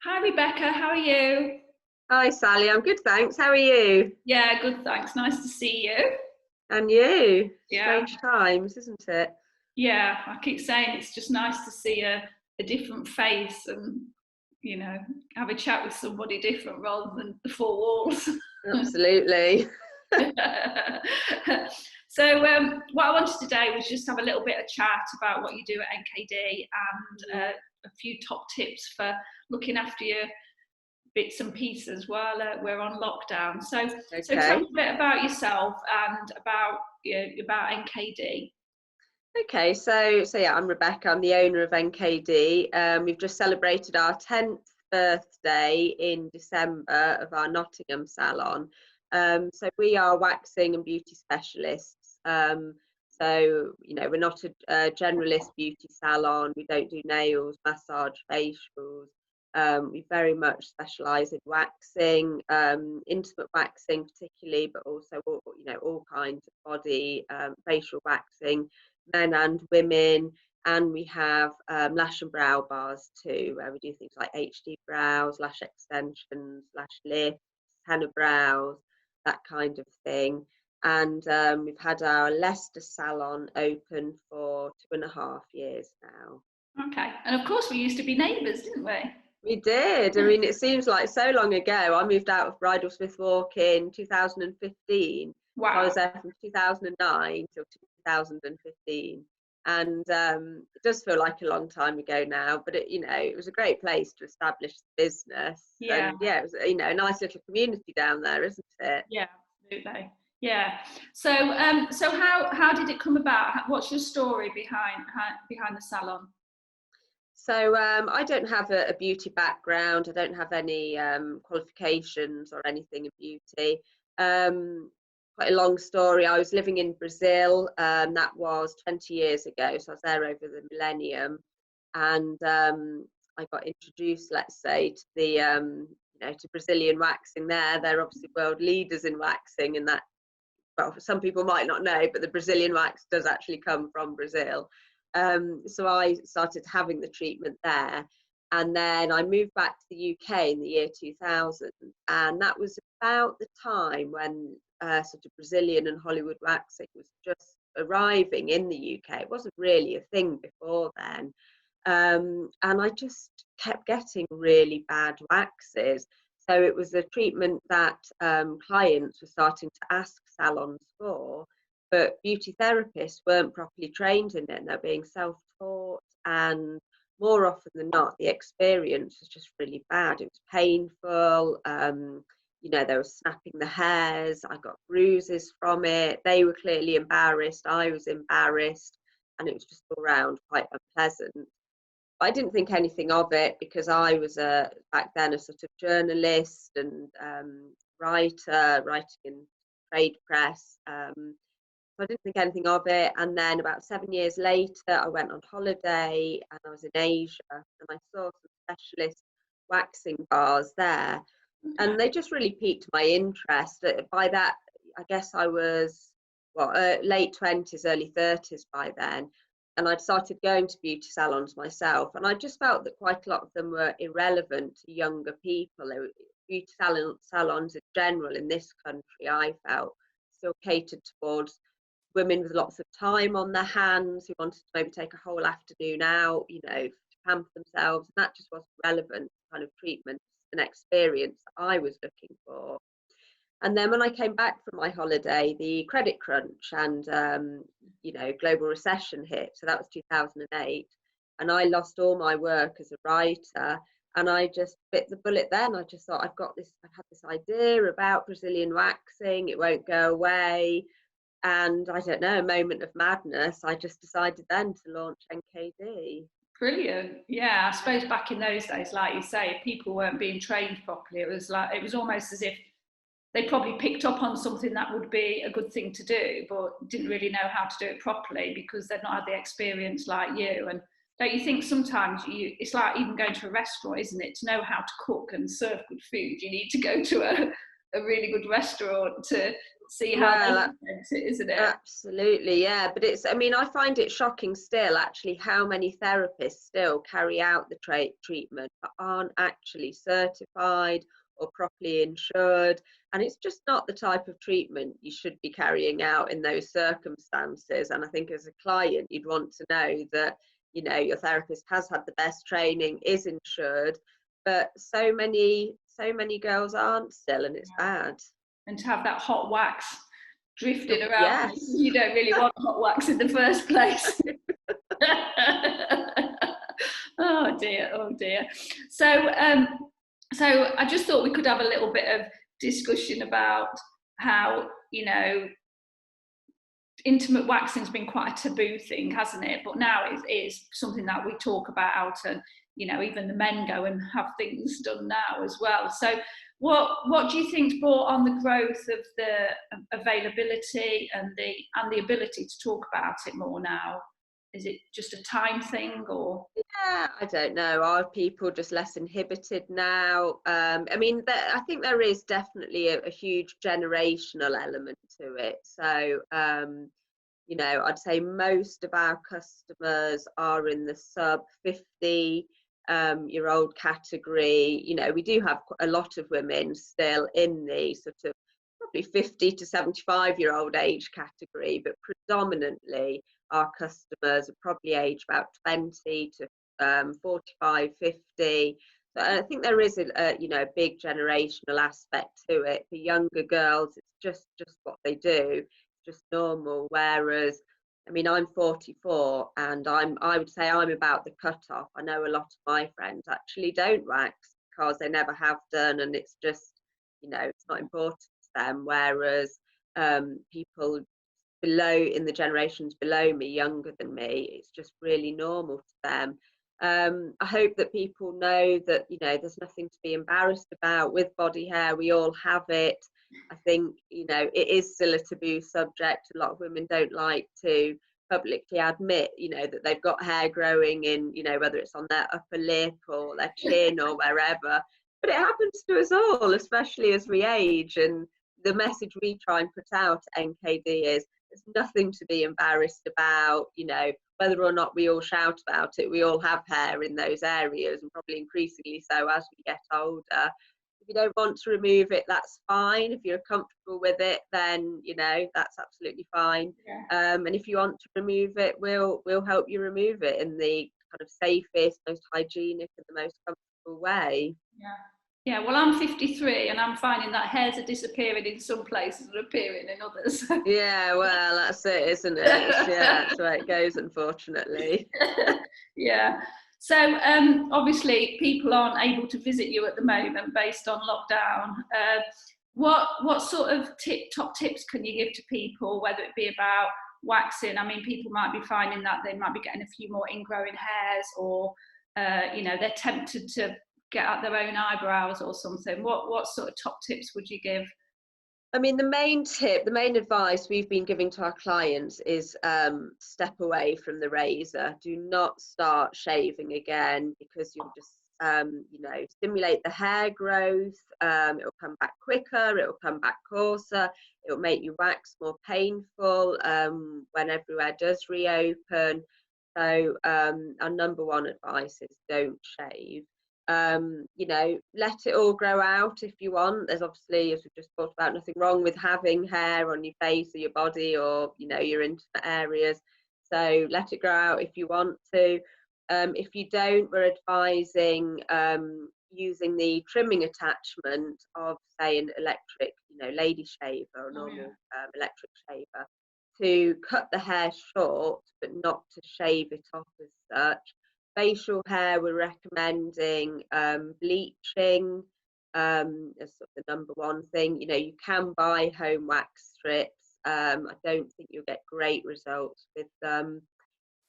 Hi Rebecca, how are you? Hi Sally, I'm good, thanks. How are you? Yeah, good, thanks. Nice to see you. And you? Yeah, Strange times, isn't it? yeah. I keep saying it's just nice to see a different face and have a chat with somebody different rather than the four walls. Absolutely. So what I wanted today was just have a little bit of chat about what you do at NKD and a few top tips for looking after your bits and pieces while we're on lockdown. So tell me Okay. a bit about yourself and about NKD. Okay, so yeah, I'm Rebecca. I'm the owner of NKD. We've just celebrated our 10th birthday in December of our Nottingham salon. So we are waxing and beauty specialists. So we're not a generalist beauty salon. We don't do nails, massage, facials. We very much specialise in waxing, intimate waxing particularly, but also all kinds of body, facial waxing, men and women. And we have lash and brow bars too, where we do things like HD brows, lash extensions, lash lifts, henna brows, that kind of thing. And we've had our Leicester salon open for 2.5 years now. Okay, and of course we used to be neighbours, didn't we? We did. I mean, it seems like so long ago. I moved out of Bridal Smith Walk in 2015. So I Wow. was there from 2009 till 2015. And it does feel like a long time ago now, but it was a great place to establish the business. Yeah, And yeah, it was, a nice little community down there, isn't it? yeah, absolutely. Yeah. So how did it come about? What's your story behind the salon? So I don't have a beauty background. I don't have any qualifications or anything in beauty. Quite a long story. I was living in Brazil. That was 20 years ago. So I was there over the millennium, and I got introduced, let's say, to the to Brazilian waxing. They're obviously world leaders in waxing, and that, well, some people might not know, but the Brazilian wax does actually come from Brazil. So I started having the treatment there. And then I moved back to the UK in the year 2000. And that was about the time when sort of Brazilian and Hollywood waxing was just arriving in the UK. It wasn't really a thing before then. And I just kept getting really bad waxes. So it was a treatment that clients were starting to ask salons for, but beauty therapists weren't properly trained in it, and they're being self-taught. And more often than not, the experience was just really bad. It was painful. They were snapping the hairs. I got bruises from it. They were clearly embarrassed. I was embarrassed, and it was just all around quite unpleasant. I didn't think anything of it because I was back then a sort of journalist and writer, writing in trade press. So I didn't think anything of it. And then about 7 years later, I went on holiday and I was in Asia and I saw some specialist waxing bars there. Okay. And they just really piqued my interest. By that, I guess I was late 20s, early 30s by then. And I'd started going to beauty salons myself. And I just felt that quite a lot of them were irrelevant to younger people. Beauty salons in general in this country, I felt, still catered towards women with lots of time on their hands who wanted to maybe take a whole afternoon out, to pamper themselves. And that just wasn't relevant kind of treatment and experience that I was looking for. And then when I came back from my holiday, the credit crunch and global recession hit. So that was 2008, and I lost all my work as a writer. And I just bit the bullet then. I just thought, I've had this idea about Brazilian waxing. It won't go away. And I don't know, a moment of madness, I just decided then to launch NKD. Brilliant. Yeah, I suppose back in those days, like you say, people weren't being trained properly. It was almost as if they probably picked up on something that would be a good thing to do, but didn't really know how to do it properly because they'd not had the experience like you. And don't you think sometimes it's like even going to a restaurant, isn't it? To know how to cook and serve good food, you need to go to a really good restaurant see how they Well, present it, isn't it? absolutely, yeah. But it's, I mean, I find it shocking still, actually, how many therapists still carry out the treatment but aren't actually certified or properly insured. And it's just not the type of treatment you should be carrying out in those circumstances. And I think as a client, you'd want to know that, you know, your therapist has had the best training, is insured. But so many girls aren't still, and it's bad. And to have that hot wax drifting around places Yes. you don't really want hot wax in the first place. Oh dear, oh dear. So, so I just thought we could have a little bit of discussion about how, you know, intimate waxing's been quite a taboo thing, hasn't it? But now it is something that we talk about, and you know, even the men go and have things done now as well. So what do you think's brought on the growth of the availability and the ability to talk about it more now? Is it just a time thing, or? Yeah, I don't know. Are people just less inhibited now? I mean, I think there is definitely a huge generational element to it. So, you know, I'd say most of our customers are in the sub 50 year old category. You know, we do have a lot of women still in the sort of probably 50 to 75-year-old age category, but predominantly our customers are probably aged about 20 to 45, 50. So I think there is a you know, a big generational aspect to it. For younger girls, it's just what they do, just normal. Whereas, I mean, I'm 44, and I would say I'm about the cutoff. I know a lot of my friends actually don't wax because they never have done, and it's just, you know, it's not important to them. Whereas people below, in the generations below me, younger than me, it's just really normal to them. I hope that people know that, you know, there's nothing to be embarrassed about with body hair. We all have it. I think, you know, it is still a taboo subject. A lot of women don't like to publicly admit, you know, that they've got hair growing in, you know, whether it's on their upper lip or their chin or wherever. But it happens to us all, especially as we age. And the message we try and put out at NKD is there's nothing to be embarrassed about. You know, whether or not we all shout about it, we all have hair in those areas, and probably increasingly so as we get older. If you don't want to remove it, that's fine. If you're comfortable with it, then, you know, that's absolutely fine. Yeah. And if you want to remove it, we'll help you remove it in the kind of safest, most hygienic, and the most comfortable way. Yeah. Yeah, well, I'm 53 and I'm finding that hairs are disappearing in some places and appearing in others. Yeah, well, that's it, isn't it? Yeah, that's the way it goes, unfortunately. Yeah. So obviously people aren't able to visit you at the moment based on lockdown. What sort of top tips can you give to people, whether it be about waxing? I mean, people might be finding that they might be getting a few more ingrowing hairs, or you know, they're tempted to get out their own eyebrows or something. What sort of top tips would you give? I mean, the main tip, the main advice we've been giving to our clients is step away from the razor. Do not start shaving again, because you'll just, you know, stimulate the hair growth. It'll come back quicker, it'll come back coarser, it'll make your wax more painful when everywhere does reopen. So our number one advice is don't shave. You know, let it all grow out if you want. There's obviously, as we've just talked about, nothing wrong with having hair on your face or your body, or, you know, your intimate areas. So let it grow out if you want to. If you don't, we're advising using the trimming attachment of, say, an electric, you know, lady shaver or normal electric shaver, to cut the hair short, but not to shave it off as such. Facial hair, we're recommending bleaching as sort of the number one thing. You know, you can buy home wax strips. I don't think you'll get great results with them.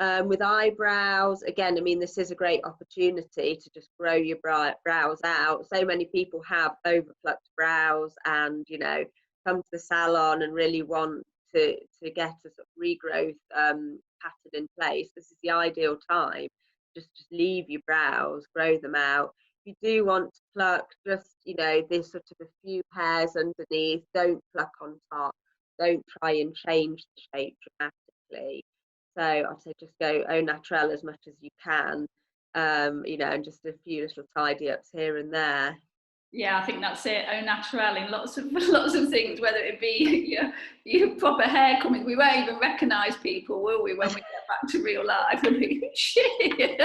With eyebrows, again, I mean, this is a great opportunity to just grow your brows out. So many people have overplucked brows, and, you know, come to the salon and really want to get a sort of regrowth pattern in place. This is the ideal time. Just leave your brows, grow them out. If you do want to pluck, just, you know, there's sort of a few hairs underneath, don't pluck on top. don't try and change the shape dramatically. So I'd say just go au naturel as much as you can, you know, and just a few little tidy ups here and there. Yeah, I think that's it. Au naturel in lots of lots of things, whether it be your proper hair coming. We won't even recognise people, will we, when we get back to real life? We'll be, shit.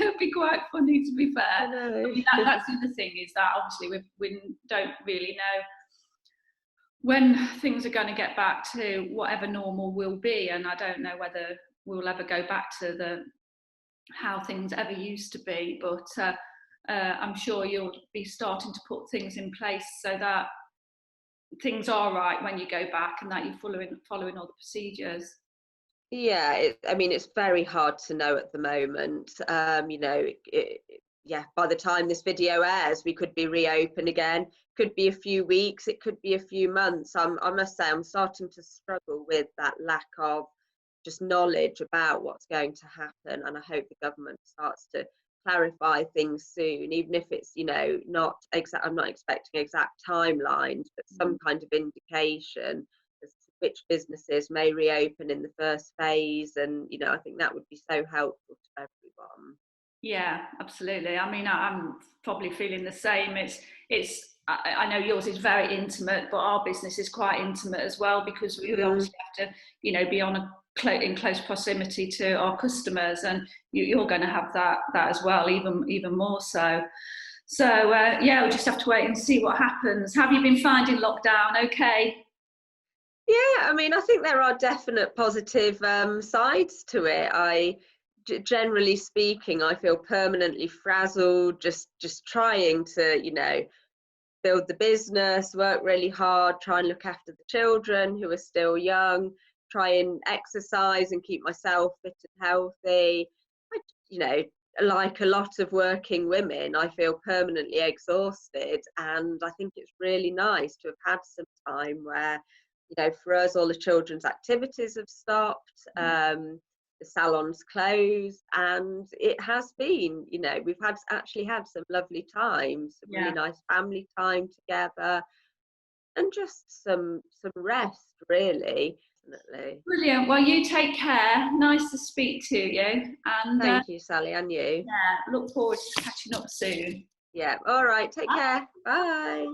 It'd be quite funny, to be fair. I know. I mean, that's the other thing, is that obviously we don't really know when things are going to get back to whatever normal will be, and I don't know whether we'll ever go back to how things ever used to be, but I'm sure you'll be starting to put things in place so that things are right when you go back, and that you're following all the procedures. Yeah, I mean, it's very hard to know at the moment. You know, yeah, by the time this video airs, we could be reopened again. Could be a few weeks, it could be a few months. I must say, I'm starting to struggle with that lack of just knowledge about what's going to happen, and I hope the government starts to clarify things soon, even if it's, you know, not exact. I'm not expecting exact timelines, but some kind of indication as to which businesses may reopen in the first phase, and you know, I think that would be so helpful to everyone. Yeah, absolutely. I mean, I'm probably feeling the same. I know yours is very intimate, but our business is quite intimate as well, because we obviously have to, you know, be in close proximity to our customers, and you're going to have that as well, even more so. So yeah, we'll just have to wait and see what happens. Have you been finding lockdown okay? Yeah, I mean, I think there are definite positive sides to it. Generally speaking, I feel permanently frazzled, just trying to, you know, build the business, work really hard, try and look after the children who are still young, try and exercise and keep myself fit and healthy. You know, like a lot of working women, I feel permanently exhausted, and I think it's really nice to have had some time where, you know, for us, all the children's activities have stopped. The salon's closed, and it has been, you know, we've actually had some lovely times, some really Yeah. nice family time together, and just some rest, really. Definitely. Brilliant. Well, you take care. Nice to speak to you, and Thank you, Sally, and you. yeah, look forward to catching up soon. Yeah, all right, take care. Bye.